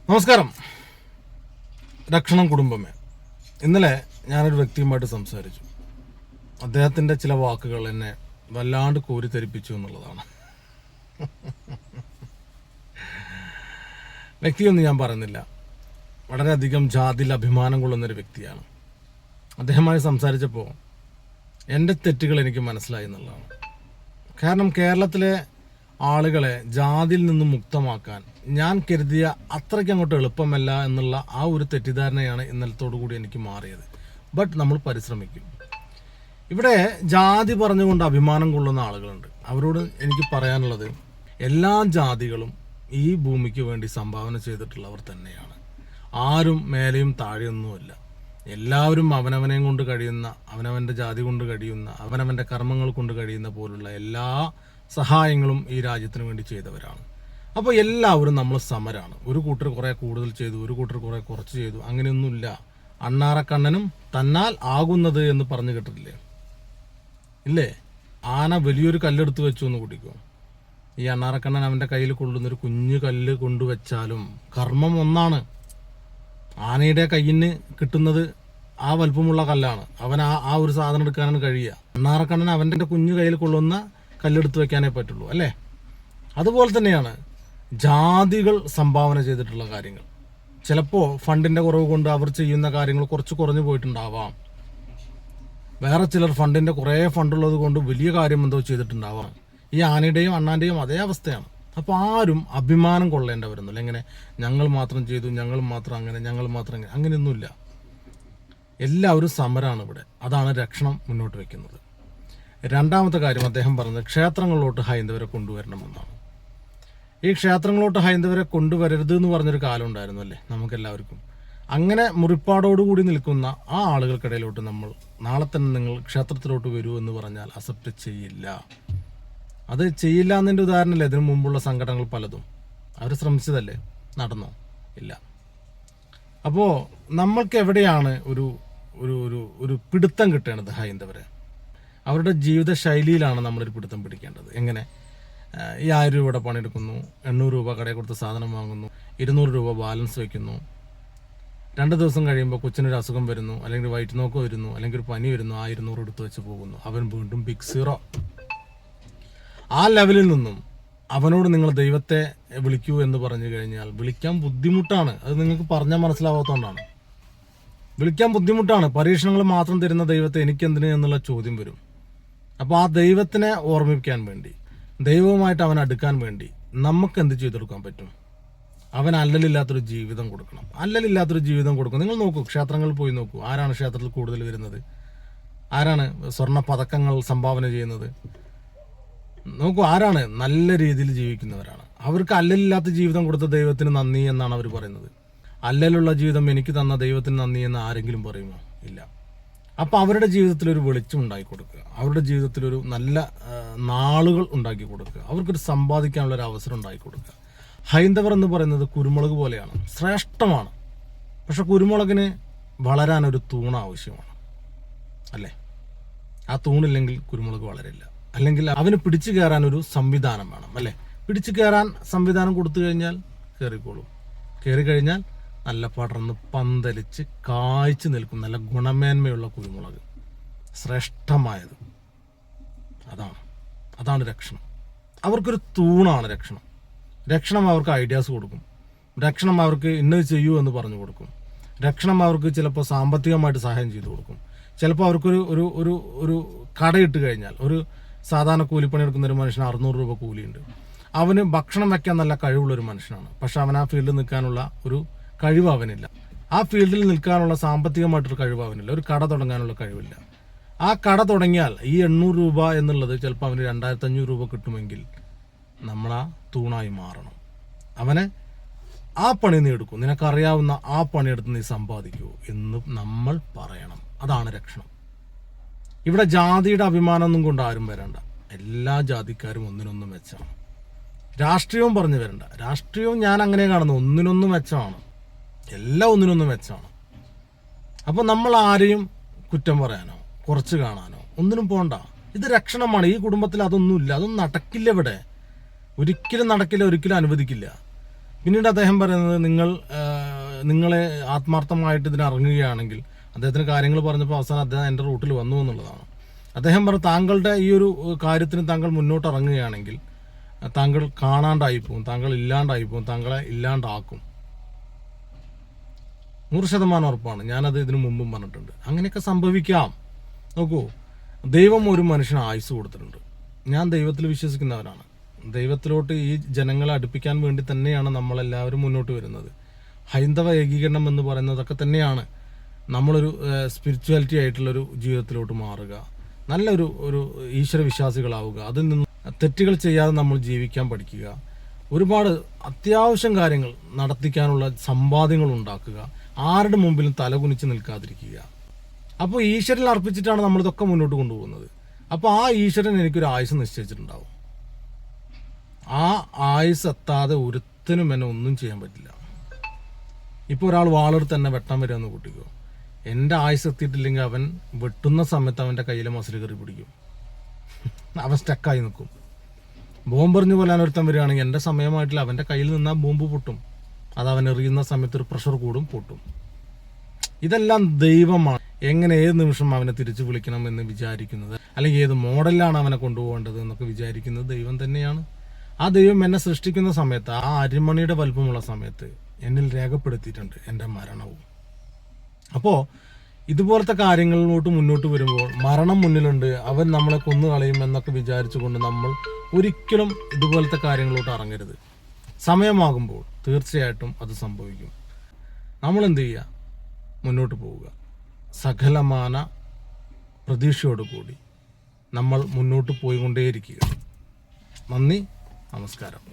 നമസ്കാരം. രക്ഷണം കുടുംബമേ. ഇന്നലെ ഞാനൊരു വ്യക്തിയുമായിട്ട് സംസാരിച്ചു. അദ്ദേഹത്തിൻ്റെ ചില വാക്കുകൾ എന്നെ വല്ലാണ്ട് കോരിത്തെരിപ്പിച്ചു എന്നുള്ളതാണ്. വ്യക്തിയൊന്നും ഞാൻ പറയുന്നില്ല. വളരെയധികം ജാതിയിൽ അഭിമാനം കൊള്ളുന്നൊരു വ്യക്തിയാണ്. അദ്ദേഹവുമായി സംസാരിച്ചപ്പോൾ എൻ്റെ തെറ്റുകൾ എനിക്ക് മനസ്സിലായി എന്നുള്ളതാണ്. കാരണം കേരളത്തിലെ ആളുകളെ ജാതിയിൽ നിന്നും മുക്തമാക്കാൻ ഞാൻ കരുതിയ അത്രയ്ക്ക് അങ്ങോട്ട് എളുപ്പമല്ല എന്നുള്ള ആ ഒരു തെറ്റിദ്ധാരണയാണ് ഇന്നലത്തോടു കൂടി എനിക്ക് മാറിയത്. ബട്ട് നമ്മൾ പരിശ്രമിക്കും. ഇവിടെ ജാതി പറഞ്ഞുകൊണ്ട് അഭിമാനം കൊള്ളുന്ന ആളുകളുണ്ട്. അവരോട് എനിക്ക് പറയാനുള്ളത്, എല്ലാ ജാതികളും ഈ ഭൂമിക്ക് വേണ്ടി സംഭാവന ചെയ്തിട്ടുള്ളവർ തന്നെയാണ്. ആരും മേലെയും താഴെയൊന്നുമല്ല. എല്ലാവരും അവനവനെയും കൊണ്ട് കഴിയുന്ന, അവനവൻ്റെ ജാതി കൊണ്ട് കഴിയുന്ന, അവനവൻ്റെ കർമ്മങ്ങൾ കൊണ്ട് കഴിയുന്ന പോലുള്ള എല്ലാ സഹായങ്ങളും ഈ രാജ്യത്തിന് വേണ്ടി ചെയ്തവരാണ്. അപ്പോൾ എല്ലാവരും നമ്മൾ സമരാണ്. ഒരു കൂട്ടർ കുറേ കൂടുതൽ ചെയ്തു, ഒരു കൂട്ടർ കുറേ കുറച്ച് ചെയ്തു, അങ്ങനെയൊന്നുമില്ല. അണ്ണാറക്കണ്ണനും തന്നാൽ ആകുന്നത് എന്ന് പറഞ്ഞു കേട്ടിട്ടില്ലേ? ഇല്ലേ? ആന വലിയൊരു കല്ലെടുത്ത് വെച്ചു എന്ന് കൂട്ടിക്കോ. ഈ അണ്ണാറക്കണ്ണൻ അവൻ്റെ കയ്യിൽ കൊള്ളുന്നൊരു കുഞ്ഞു കല്ല് കൊണ്ടുവച്ചാലും കർമ്മം ഒന്നാണ്. ആനയുടെ കയ്യിന് കിട്ടുന്നത് ആ വലുപ്പമുള്ള കല്ലാണ്. അവൻ ആ ഒരു സാധനം എടുക്കാനാണ് കഴിയുക. അണ്ണാറക്കണ്ണൻ അവൻ്റെ കുഞ്ഞു കയ്യിൽ കൊള്ളുന്ന കല്ലെടുത്ത് വെക്കാനേ പറ്റുള്ളൂ, അല്ലേ? അതുപോലെ തന്നെയാണ് ജാതികൾ സംഭാവന ചെയ്തിട്ടുള്ള കാര്യങ്ങൾ. ചിലപ്പോൾ ഫണ്ടിൻ്റെ കുറവ് കൊണ്ട് അവർ ചെയ്യുന്ന കാര്യങ്ങൾ കുറച്ച് കുറഞ്ഞു പോയിട്ടുണ്ടാവാം. വേറെ ചിലർ ഫണ്ടിൻ്റെ കുറേ ഫണ്ടുള്ളത് കൊണ്ട് വലിയ കാര്യം എന്തോ ചെയ്തിട്ടുണ്ടാവാം. ഈ ആനയുടെയും അണ്ണാൻ്റെയും അതേ അവസ്ഥയാണ്. അപ്പോൾ ആരും അഭിമാനം കൊള്ളേണ്ടവരൊന്നുമില്ല. എങ്ങനെ ഞങ്ങൾ മാത്രം ചെയ്തു, ഞങ്ങൾ മാത്രം അങ്ങനെ, ഞങ്ങൾ മാത്രം അങ്ങനെ, അങ്ങനെയൊന്നുമില്ല. എല്ലാവരും സമരമാണ് ഇവിടെ. അതാണ് രക്ഷണം മുന്നോട്ട് വയ്ക്കുന്നത്. രണ്ടാമത്തെ കാര്യം അദ്ദേഹം പറഞ്ഞത് ക്ഷേത്രങ്ങളിലോട്ട് ഹൈന്ദവരെ കൊണ്ടുവരണമെന്നാണ്. ഈ ക്ഷേത്രങ്ങളിലോട്ട് ഹൈന്ദവരെ കൊണ്ടുവരരുത് എന്ന് പറഞ്ഞൊരു കാലം ഉണ്ടായിരുന്നു, അല്ലേ? നമുക്കെല്ലാവർക്കും. അങ്ങനെ മുറിപ്പാടോടുകൂടി നിൽക്കുന്ന ആ ആളുകൾക്കിടയിലോട്ട് നമ്മൾ നാളെ തന്നെ നിങ്ങൾ ക്ഷേത്രത്തിലോട്ട് വരൂ എന്ന് പറഞ്ഞാൽ അക്സെപ്റ്റ് ചെയ്യില്ല. അത് ചെയ്യില്ല എന്നതിൻ്റെ ഉദാഹരണമല്ലേ ഇതിനു മുമ്പുള്ള സംഘടനകൾ പലതും. അവർ ശ്രമിച്ചതല്ലേ? നടന്നോ? ഇല്ല. അപ്പോൾ നമ്മൾക്ക് എവിടെയാണ് ഒരു ഒരു ഒരു ഒരു പിടുത്തം കിട്ടേണ്ടത്? ഹൈന്ദവരെ അവരുടെ ജീവിത ശൈലിയിലാണ് നമ്മളൊരു പിടുത്തം പിടിക്കേണ്ടത്. എങ്ങനെ? ഈ 1000 രൂപയുടെ പണിയെടുക്കുന്നു, 800 രൂപ കടയിൽ കൊടുത്ത് സാധനം വാങ്ങുന്നു, 200 രൂപ ബാലൻസ് വയ്ക്കുന്നു. 2 ദിവസം കഴിയുമ്പോൾ കൊച്ചിനൊരു അസുഖം വരുന്നു, അല്ലെങ്കിൽ വയറ്റുനോക്ക് വരുന്നു, അല്ലെങ്കിൽ ഒരു പനി വരുന്നു, ആ 200 എടുത്ത് വെച്ച് പോകുന്നു. അവൻ വീണ്ടും ബിഗ് സീറോ. ആ ലെവലിൽ നിന്നും അവനോട് നിങ്ങൾ ദൈവത്തെ വിളിക്കൂ എന്ന് പറഞ്ഞു കഴിഞ്ഞാൽ വിളിക്കാൻ ബുദ്ധിമുട്ടാണ്. അത് നിങ്ങൾക്ക് പറഞ്ഞാൽ മനസ്സിലാവാത്തതുകൊണ്ടാണ്. വിളിക്കാൻ ബുദ്ധിമുട്ടാണ്. പരീക്ഷണങ്ങൾ മാത്രം തരുന്ന ദൈവത്തെ എനിക്കെന്തിന് എന്നുള്ള ചോദ്യം വരും. അപ്പോൾ ആ ദൈവത്തിനെ ഓർമ്മിപ്പിക്കാൻ വേണ്ടി, ദൈവവുമായിട്ട് അവൻ അടുക്കാൻ വേണ്ടി നമുക്ക് എന്ത് ചെയ്തെടുക്കാൻ പറ്റും? അവൻ അല്ലലില്ലാത്തൊരു ജീവിതം കൊടുക്കണം. അല്ലലില്ലാത്തൊരു ജീവിതം കൊടുക്കും. നിങ്ങൾ നോക്കൂ, ക്ഷേത്രങ്ങളിൽ പോയി നോക്കൂ. ആരാണ് ക്ഷേത്രത്തിൽ കൂടുതൽ വരുന്നത്? ആരാണ് സ്വർണ്ണ പതക്കങ്ങൾ സംഭാവന ചെയ്യുന്നത്? നോക്കൂ, ആരാണ് നല്ല രീതിയിൽ ജീവിക്കുന്നവരാണ്. അവർക്ക് അല്ലലില്ലാത്ത ജീവിതം കൊടുത്ത ദൈവത്തിന് നന്ദി എന്നാണ് അവർ പറയുന്നത്. അല്ലലുള്ള ജീവിതം എനിക്ക് തന്ന ദൈവത്തിന് നന്ദി എന്ന് ആരെങ്കിലും പറയുമോ? ഇല്ല. അപ്പോൾ അവരുടെ ജീവിതത്തിലൊരു വെളിച്ചം ഉണ്ടാക്കി കൊടുക്കുക, അവരുടെ ജീവിതത്തിലൊരു നല്ല നാളുകൾ ഉണ്ടാക്കി കൊടുക്കുക, അവർക്കൊരു സമ്പാദിക്കാനുള്ളൊരു അവസരം ഉണ്ടാക്കി കൊടുക്കുക. ഹൈന്ദവർ എന്ന് പറയുന്നത് കുരുമുളക് പോലെയാണ്, ശ്രേഷ്ഠമാണ്. പക്ഷെ കുരുമുളകിന് വളരാനൊരു തൂണ് ആവശ്യമാണ്, അല്ലേ? ആ തൂണില്ലെങ്കിൽ കുരുമുളക് വളരില്ല. അല്ലെങ്കിൽ അവന് പിടിച്ചു കയറാനൊരു സംവിധാനം വേണം, അല്ലേ? പിടിച്ചു കയറാൻ സംവിധാനം കൊടുത്തു കഴിഞ്ഞാൽ കയറിക്കോളും. കയറി കഴിഞ്ഞാൽ നല്ല പടർന്ന് പന്തലിച്ച് കായ്ച്ചു നിൽക്കും നല്ല ഗുണമേന്മയുള്ള കുരുമുളക്, ശ്രേഷ്ഠമായത്. അതാണ് രക്ഷണം. അവർക്കൊരു തൂണാണ് രക്ഷണം. രക്ഷണം അവർക്ക് ഐഡിയാസ് കൊടുക്കും. രക്ഷണം അവർക്ക് ഇന്നത് ചെയ്യൂ എന്ന് പറഞ്ഞു കൊടുക്കും. രക്ഷണം അവർക്ക് ചിലപ്പോൾ സാമ്പത്തികമായിട്ട് സഹായം ചെയ്തു കൊടുക്കും. ചിലപ്പോൾ അവർക്കൊരു ഒരു ഒരു ഒരു കടയിട്ട് കഴിഞ്ഞാൽ, ഒരു സാധാരണ കൂലിപ്പണി എടുക്കുന്ന ഒരു മനുഷ്യന് 600 രൂപ കൂലിയുണ്ട്. അവന് ഭക്ഷണം വയ്ക്കാൻ നല്ല കഴിവുള്ളൊരു മനുഷ്യനാണ്. പക്ഷെ അവൻ ആ ഫീൽഡിൽ നിൽക്കാനുള്ള ഒരു കഴിവ് അവനില്ല. ആ ഫീൽഡിൽ നിൽക്കാനുള്ള സാമ്പത്തികമായിട്ടൊരു കഴിവ് അവനില്ല. ഒരു കട തുടങ്ങാനുള്ള കഴിവില്ല. ആ കട തുടങ്ങിയാൽ ഈ 800 രൂപ എന്നുള്ളത് ചിലപ്പോൾ അവന് 2500 രൂപ കിട്ടുമെങ്കിൽ നമ്മളാ തൂണായി മാറണം. അവനെ ആ പണി നീ എടുക്കും, നിനക്കറിയാവുന്ന ആ പണിയെടുത്ത് നീ സമ്പാദിക്കൂ എന്ന് നമ്മൾ പറയണം. അതാണ് രക്ഷണം. ഇവിടെ ജാതിയുടെ അഭിമാനമൊന്നും കൊണ്ട് ആരും വരണ്ട. എല്ലാ ജാതിക്കാരും ഒന്നിനൊന്നും മെച്ചമാണ്. രാഷ്ട്രീയവും പറഞ്ഞു വരണ്ട. രാഷ്ട്രീയവും ഞാൻ അങ്ങനെ കാണുന്നു, ഒന്നിനൊന്നും മെച്ചമാണ്. എല്ലാം ഒന്നിനൊന്നും മെച്ചമാണ്. അപ്പോൾ നമ്മൾ ആരെയും കുറ്റം പറയാനോ കുറച്ച് കാണാനോ ഒന്നിനും പോണ്ട. ഇത് രക്ഷണമാണ്. ഈ കുടുംബത്തിൽ അതൊന്നുമില്ല. അതൊന്നും നടക്കില്ല. ഇവിടെ ഒരിക്കലും നടക്കില്ല, ഒരിക്കലും അനുവദിക്കില്ല. പിന്നീട് അദ്ദേഹം പറയുന്നത് നിങ്ങളെ ആത്മാർത്ഥമായിട്ട് ഇതിന് ഇറങ്ങുകയാണെങ്കിൽ, അദ്ദേഹത്തിന് കാര്യങ്ങൾ പറഞ്ഞപ്പോൾ അവസാനം അദ്ദേഹം എൻ്റെ റൂട്ടിൽ വന്നു എന്നുള്ളതാണ്. അദ്ദേഹം പറഞ്ഞു, താങ്കളുടെ ഈ ഒരു കാര്യത്തിന് താങ്കൾ മുന്നോട്ട് ഇറങ്ങുകയാണെങ്കിൽ താങ്കൾ കാണാണ്ടായിപ്പോവും, താങ്കൾ ഇല്ലാണ്ടായിപ്പോവും, താങ്കളെ ഇല്ലാണ്ടാക്കും. 100% ഉറപ്പാണ്. ഞാനത് ഇതിനു മുമ്പും പറഞ്ഞിട്ടുണ്ട്. അങ്ങനെയൊക്കെ സംഭവിക്കാം. നോക്കൂ, ദൈവം ഒരു മനുഷ്യന് ആയുസ് കൊടുത്തിട്ടുണ്ട്. ഞാൻ ദൈവത്തിൽ വിശ്വസിക്കുന്നവരാണ്. ദൈവത്തിലോട്ട് ഈ ജനങ്ങളെ അടുപ്പിക്കാൻ വേണ്ടി തന്നെയാണ് നമ്മളെല്ലാവരും മുന്നോട്ട് വരുന്നത്. ഹൈന്ദവ ഏകീകരണം എന്ന് പറയുന്നതൊക്കെ തന്നെയാണ് നമ്മളൊരു സ്പിരിച്വാലിറ്റി ആയിട്ടുള്ളൊരു ജീവിതത്തിലോട്ട് മാറുക, നല്ലൊരു ഈശ്വര വിശ്വാസികളാവുക, അതിൽ നിന്ന് തെറ്റുകൾ ചെയ്യാതെ നമ്മൾ ജീവിക്കാൻ പഠിക്കുക, ഒരുപാട് അത്യാവശ്യം കാര്യങ്ങൾ നടത്തിക്കാനുള്ള സമ്പാദ്യങ്ങൾ ഉണ്ടാക്കുക, ആരുടെ മുമ്പിലും തലകുനിച്ച് നിൽക്കാതിരിക്കുക. അപ്പോൾ ഈശ്വരൻ അർപ്പിച്ചിട്ടാണ് നമ്മളിതൊക്കെ മുന്നോട്ട് കൊണ്ടുപോകുന്നത്. അപ്പോൾ ആ ഈശ്വരൻ എനിക്കൊരു ആയുസ് നിശ്ചയിച്ചിട്ടുണ്ടാവും. ആ ആയുസ് എത്താതെ ഒരുത്തനും എന്നെ ഒന്നും ചെയ്യാൻ പറ്റില്ല. ഇപ്പോൾ ഒരാൾ വാളെടുത്ത് തന്നെ വെട്ടാൻ വരികയെന്ന് കൂട്ടിക്കോ, എൻ്റെ ആയുസ് എത്തിയിട്ടില്ലെങ്കിൽ അവൻ വെട്ടുന്ന സമയത്ത് അവൻ്റെ കയ്യിലെ മസിൽ കയറി പിടിക്കും, അവൻ സ്റ്റക്കായി നിൽക്കും. ബോംബെറിഞ്ഞു കൊല്ലാൻ ഒരുത്തൻ വരികയാണെങ്കിൽ എൻ്റെ സമയമായിട്ടില്ല, അവൻ്റെ കയ്യിൽ നിന്നാൽ ബോംബ് പൊട്ടും. അത് അവൻ എറിയുന്ന സമയത്ത് ഒരു പ്രഷർ കൂടും, പൊട്ടും. ഇതെല്ലാം ദൈവമാണ് എങ്ങനെ ഏത് നിമിഷം അവനെ തിരിച്ചു വിളിക്കണം എന്ന് വിചാരിക്കുന്നത്, അല്ലെങ്കിൽ ഏത് മോഡലിലാണ് അവനെ കൊണ്ടുപോകേണ്ടത് എന്നൊക്കെ വിചാരിക്കുന്നത് ദൈവം തന്നെയാണ്. ആ ദൈവം എന്നെ സൃഷ്ടിക്കുന്ന സമയത്ത്, ആ അരിമണിയുടെ വലുപ്പമുള്ള സമയത്ത് എന്നിൽ രേഖപ്പെടുത്തിയിട്ടുണ്ട് എൻ്റെ മരണവും. അപ്പോൾ ഇതുപോലത്തെ കാര്യങ്ങളിലോട്ട് മുന്നോട്ട് വരുമ്പോൾ മരണം മുന്നിലുണ്ട്, അവൻ നമ്മളെ കൊന്നു കളയും എന്നൊക്കെ വിചാരിച്ചുകൊണ്ട് നമ്മൾ ഒരിക്കലും ഇതുപോലത്തെ കാര്യങ്ങളിലോട്ട് ഇറങ്ങരുത്. സമയമാകുമ്പോൾ തീർച്ചയായിട്ടും അത് സംഭവിക്കും. നമ്മൾ എന്ത് ചെയ്യുക? മുന്നോട്ട് പോവുക. സകലമാന പ്രതീക്ഷയോടുകൂടി നമ്മൾ മുന്നോട്ട് പോയിക്കൊണ്ടേയിരിക്കുക. നന്ദി, നമസ്കാരം.